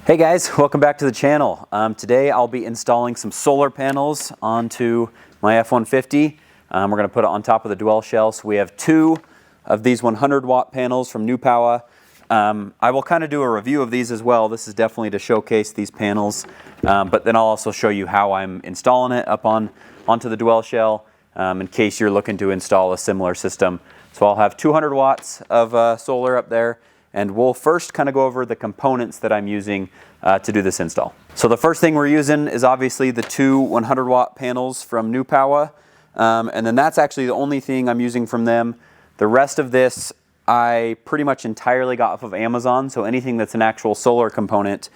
Hey guys, welcome back to the channel. Today I'll be installing some solar panels onto my F-150. We're going to put it on top of the dwell shell. So we have two of these 100 watt panels from New Power. I will kind of do a review of these as well. This is definitely to showcase these panels, but then I'll also show you how I'm installing it up onto the dwell shell in case you're looking to install a similar system. So I'll have 200 watts of solar up there. And we'll first kind of go over the components that I'm using to do this install. So the first thing we're using is obviously the two 100 watt panels from New Power. And then that's actually the only thing I'm using from them. The rest of this I pretty much entirely got off of Amazon. So anything that's an actual solar component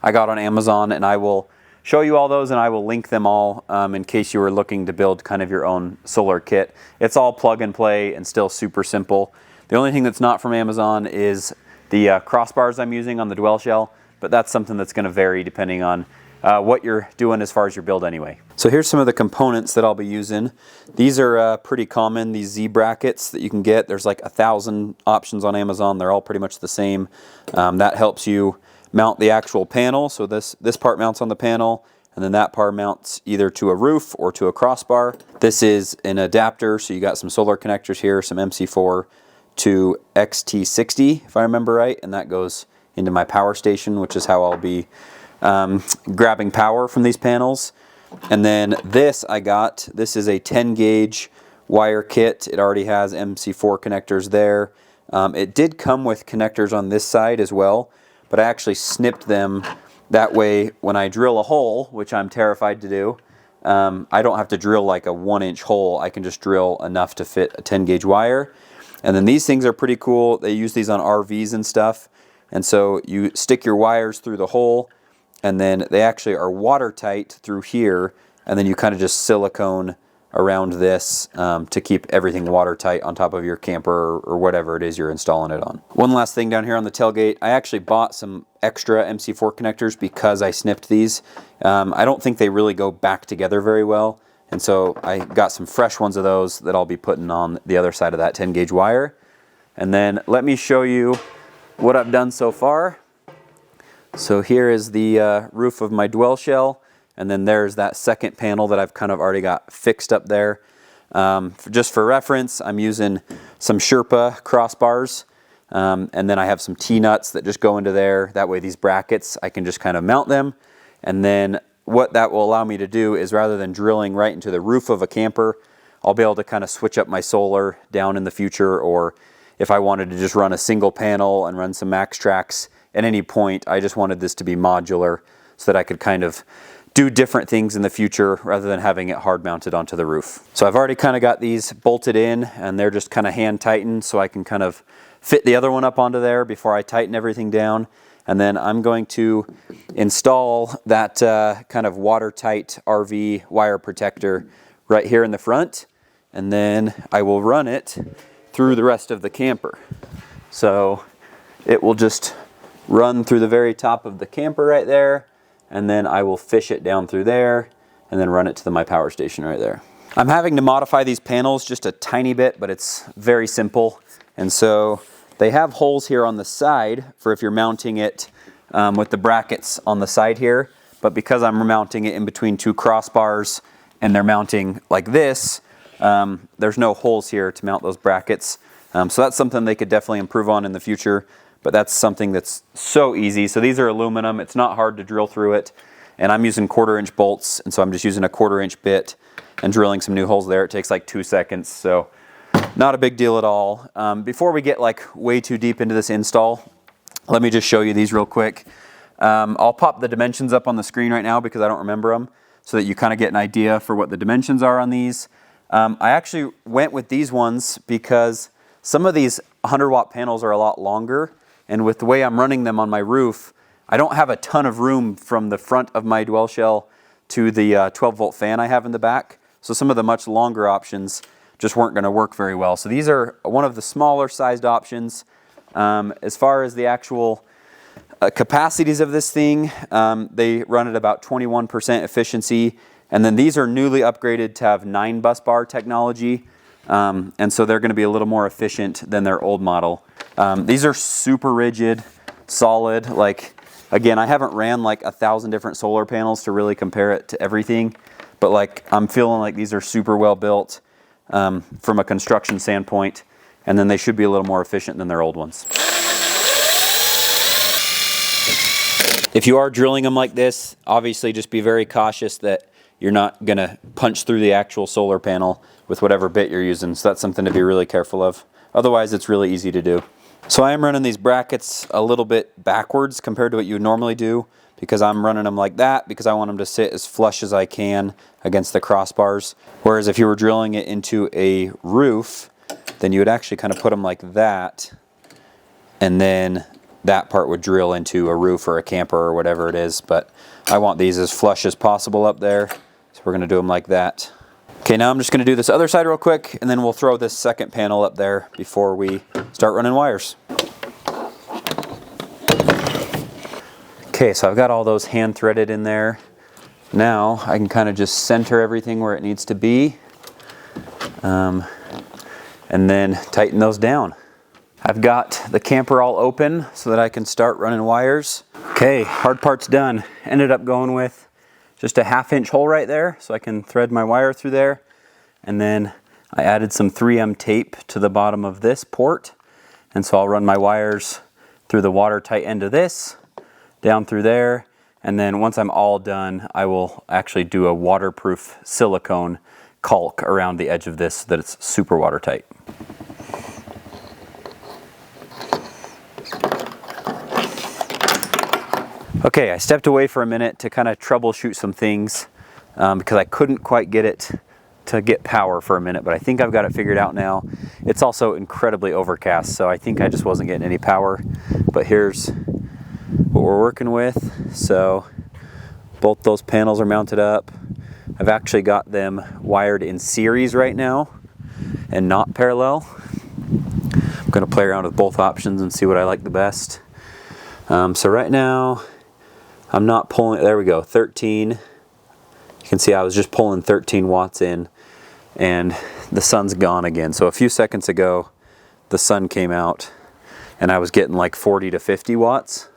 I got on Amazon, and I will show you all those and I will link them all in case you were looking to build kind of your own solar kit. It's all plug and play and still super simple. The only thing that's not from Amazon is the crossbars I'm using on the dwell shell, but that's something that's going to vary depending on what you're doing as far as your build anyway. So here's some of the components that I'll be using. These are pretty common, these Z brackets that you can get. There's like 1,000 options on Amazon. They're all pretty much the same. That helps you mount the actual panel. So this part mounts on the panel, and then that part mounts either to a roof or to a crossbar. This is an adapter, so you got some solar connectors here, some MC4 to XT60, if I remember right, and that goes into my power station, which is how I'll be grabbing power from these panels. And then this is a 10 gauge wire kit. It already has MC4 connectors there. It did come with connectors on this side as well, but I actually snipped them. That way when I drill a hole, which I'm terrified to do, I don't have to drill like a 1-inch hole. I can just drill enough to fit a 10 gauge wire. And then these things are pretty cool. They use these on RVs and stuff. And so you stick your wires through the hole, and then they actually are watertight through here. And then you kind of just silicone around this to keep everything watertight on top of your camper or whatever it is you're installing it on. One last thing down here on the tailgate, I actually bought some extra MC4 connectors because I snipped these. I don't think they really go back together very well. And so I got some fresh ones of those that I'll be putting on the other side of that 10 gauge wire. And then let me show you what I've done so far. So here is the roof of my dwell shell. And then there's that second panel that I've kind of already got fixed up there. Just for reference, I'm using some Sherpa crossbars. And then I have some T-nuts that just go into there. That way these brackets, I can just kind of mount them. And then what that will allow me to do is, rather than drilling right into the roof of a camper, I'll be able to kind of switch up my solar down in the future, or if I wanted to just run a single panel and run some max tracks at any point, I just wanted this to be modular so that I could kind of do different things in the future rather than having it hard mounted onto the roof. So I've already kind of got these bolted in, and they're just kind of hand tightened so I can kind of fit the other one up onto there before I tighten everything down. And then I'm going to install that kind of watertight RV wire protector right here in the front. And then I will run it through the rest of the camper. So it will just run through the very top of the camper right there. And then I will fish it down through there and then run it to my power station right there. I'm having to modify these panels just a tiny bit, but it's very simple. And so they have holes here on the side for if you're mounting it with the brackets on the side here. But because I'm mounting it in between two crossbars and they're mounting like this, there's no holes here to mount those brackets. So that's something they could definitely improve on in the future. But that's something that's so easy. So these are aluminum. It's not hard to drill through it. And I'm using 1/4-inch bolts. And so I'm just using a 1/4-inch bit and drilling some new holes there. It takes like 2 seconds. So not a big deal at all. Before we get like way too deep into this install, let me just show you these real quick. I'll pop the dimensions up on the screen right now because I don't remember them, so that you kind of get an idea for what the dimensions are on these. I actually went with these ones because some of these 100 watt panels are a lot longer, and with the way I'm running them on my roof, I don't have a ton of room from the front of my dwell shell to the 12 volt fan I have in the back. So some of the much longer options just weren't going to work very well. So these are one of the smaller sized options. As far as the actual capacities of this thing, they run at about 21% efficiency. And then these are newly upgraded to have 9 bus bar technology. And so they're going to be a little more efficient than their old model. These are super rigid, solid. Like Again, I haven't ran like 1,000 different solar panels to really compare it to everything, but like I'm feeling like these are super well built from a construction standpoint, and then they should be a little more efficient than their old ones. If you are drilling them like this, obviously just be very cautious that you're not going to punch through the actual solar panel with whatever bit you're using, so that's something to be really careful of. Otherwise, it's really easy to do. So I am running these brackets a little bit backwards compared to what you would normally do, because I'm running them like that because I want them to sit as flush as I can against the crossbars. Whereas if you were drilling it into a roof, then you would actually kind of put them like that, and then that part would drill into a roof or a camper or whatever it is. But I want these as flush as possible up there, so we're going to do them like that. Okay, now I'm just going to do this other side real quick, and then we'll throw this second panel up there before we start running wires. Okay, so I've got all those hand threaded in there. Now I can kind of just center everything where it needs to be, and then tighten those down. I've got the camper all open so that I can start running wires. Okay, hard part's done. Ended up going with just a 1/2-inch hole right there so I can thread my wire through there. And then I added some 3M tape to the bottom of this port. And so I'll run my wires through the watertight end of this, down through there. And then once I'm all done, I will actually do a waterproof silicone caulk around the edge of this so that it's super watertight. Okay, I stepped away for a minute to kind of troubleshoot some things because I couldn't quite get it to get power for a minute, but I think I've got it figured out now. It's also incredibly overcast, so I think I just wasn't getting any power. But here's what we're working with. So both those panels are mounted up. I've actually got them wired in series right now and not parallel. I'm going to play around with both options and see what I like the best. So right now, I'm not pulling, there we go, 13. You can see I was just pulling 13 watts in, and the sun's gone again. So a few seconds ago, the sun came out and I was getting like 40 to 50 watts.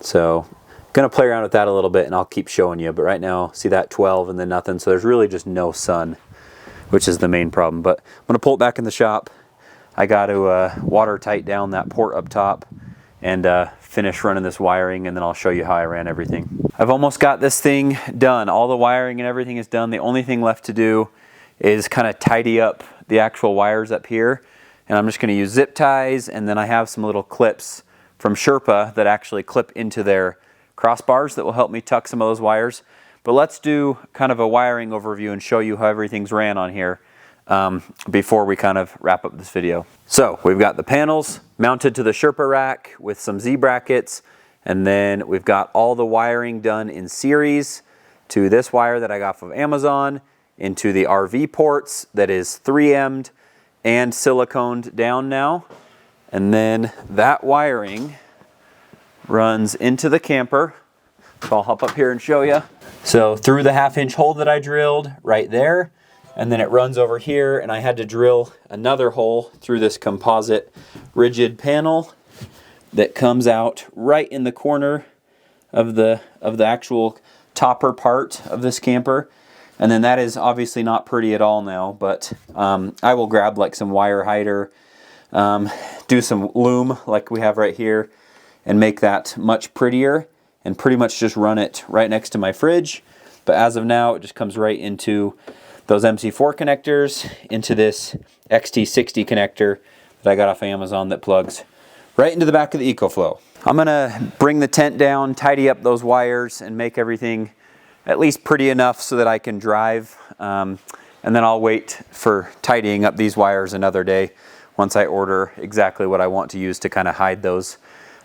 So I'm gonna play around with that a little bit and I'll keep showing you. But right now, see that 12 and then nothing. So there's really just no sun, which is the main problem. But I'm gonna pull it back in the shop. I got to water tight down that port up top and finish running this wiring, and then I'll show you how I ran everything. I've almost got this thing done. All the wiring and everything is done. The only thing left to do is kind of tidy up the actual wires up here, and I'm just going to use zip ties, and then I have some little clips from Sherpa that actually clip into their crossbars that will help me tuck some of those wires. But let's do kind of a wiring overview and show you how everything's ran on here before we kind of wrap up this video. So we've got the panels mounted to the Sherpa rack with some Z brackets, and then we've got all the wiring done in series to this wire that I got from Amazon into the RV ports that is 3M'd and siliconed down now. And then that wiring runs into the camper. So I'll hop up here and show you. So through the 1/2-inch hole that I drilled right there, and then it runs over here, and I had to drill another hole through this composite rigid panel that comes out right in the corner of the actual topper part of this camper. And then that is obviously not pretty at all now, but I will grab like some wire hider, do some loom like we have right here, and make that much prettier, and pretty much just run it right next to my fridge. But as of now, it just comes right into those MC4 connectors, into this XT60 connector that I got off Amazon that plugs right into the back of the EcoFlow. I'm gonna bring the tent down, tidy up those wires, and make everything at least pretty enough so that I can drive. And then I'll wait for tidying up these wires another day once I order exactly what I want to use to kind of hide those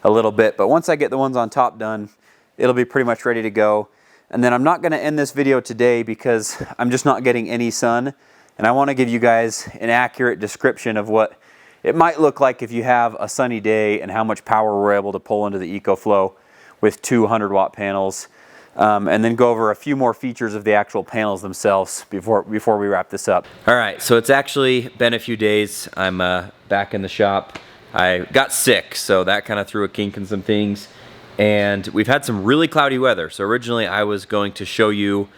a little bit. But once I get the ones on top done, it'll be pretty much ready to go. And then I'm not going to end this video today because I'm just not getting any sun. And I want to give you guys an accurate description of what it might look like if you have a sunny day and how much power we're able to pull into the EcoFlow with 200-watt panels. And then go over a few more features of the actual panels themselves before we wrap this up. All right, so it's actually been a few days. I'm back in the shop. I got sick, so that kind of threw a kink in some things. and we've had some really cloudy weather. So originally I was going to show you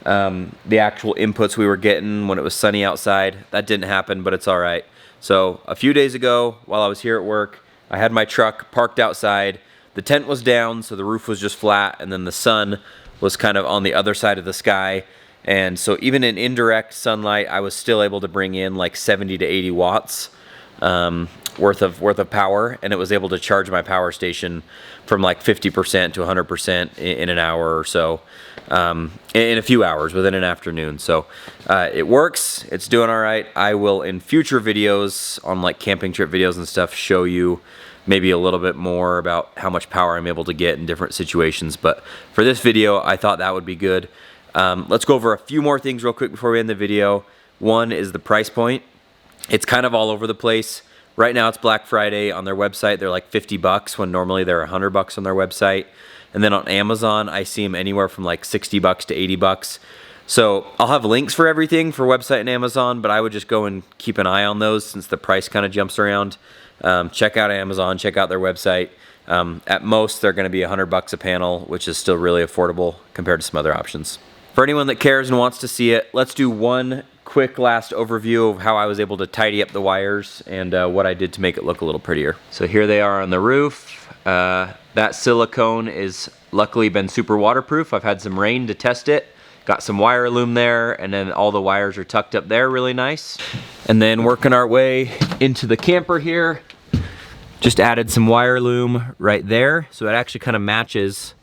the actual inputs we were getting when it was sunny outside. That didn't happen, but it's all right. So a few days ago, while I was here at work, I had my truck parked outside. The tent was down, so the roof was just flat, and then the sun was kind of on the other side of the sky. And so even in indirect sunlight, I was still able to bring in like 70 to 80 watts worth of power, and it was able to charge my power station from like 50% to 100% in an hour or so, in a few hours within an afternoon. So it works, it's doing all right. I will, in future videos on like camping trip videos and stuff, show you maybe a little bit more about how much power I'm able to get in different situations. But for this video, I thought that would be good. Let's go over a few more things real quick before we end the video. One is the price point. It's kind of all over the place. Right now it's Black Friday. On their website, they're like 50 bucks when normally they're $100 on their website. And then on Amazon, I see them anywhere from like 60 bucks to 80 bucks. So I'll have links for everything for website and Amazon, but I would just go and keep an eye on those since the price kind of jumps around. Check out Amazon, check out their website. At most, they're going to be $100 a panel, which is still really affordable compared to some other options. For anyone that cares and wants to see it, let's do one quick last overview of how I was able to tidy up the wires and what I did to make it look a little prettier. So here they are on the roof. That silicone is luckily been super waterproof. I've had some rain to test it. Got some wire loom there, and then all the wires are tucked up there really nice. And then working our way into the camper here, just added some wire loom right there. So it actually kind of matches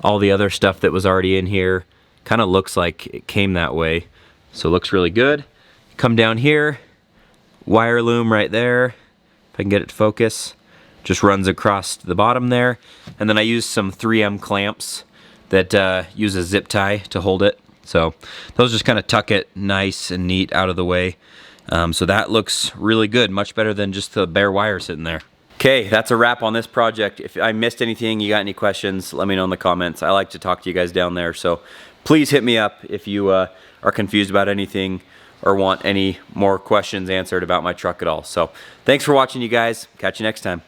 all the other stuff that was already in here. Kind of looks like it came that way. So it looks really good. Come down here, wire loom right there. If I can get it to focus. Just runs across the bottom there. And then I used some 3M clamps that use a zip tie to hold it. So those just kind of tuck it nice and neat out of the way. So that looks really good, much better than just the bare wire sitting there. Okay, that's a wrap on this project. If I missed anything, you got any questions, let me know in the comments. I like to talk to you guys down there, so please hit me up if you are confused about anything or want any more questions answered about my truck at all. So thanks for watching, you guys. Catch you next time.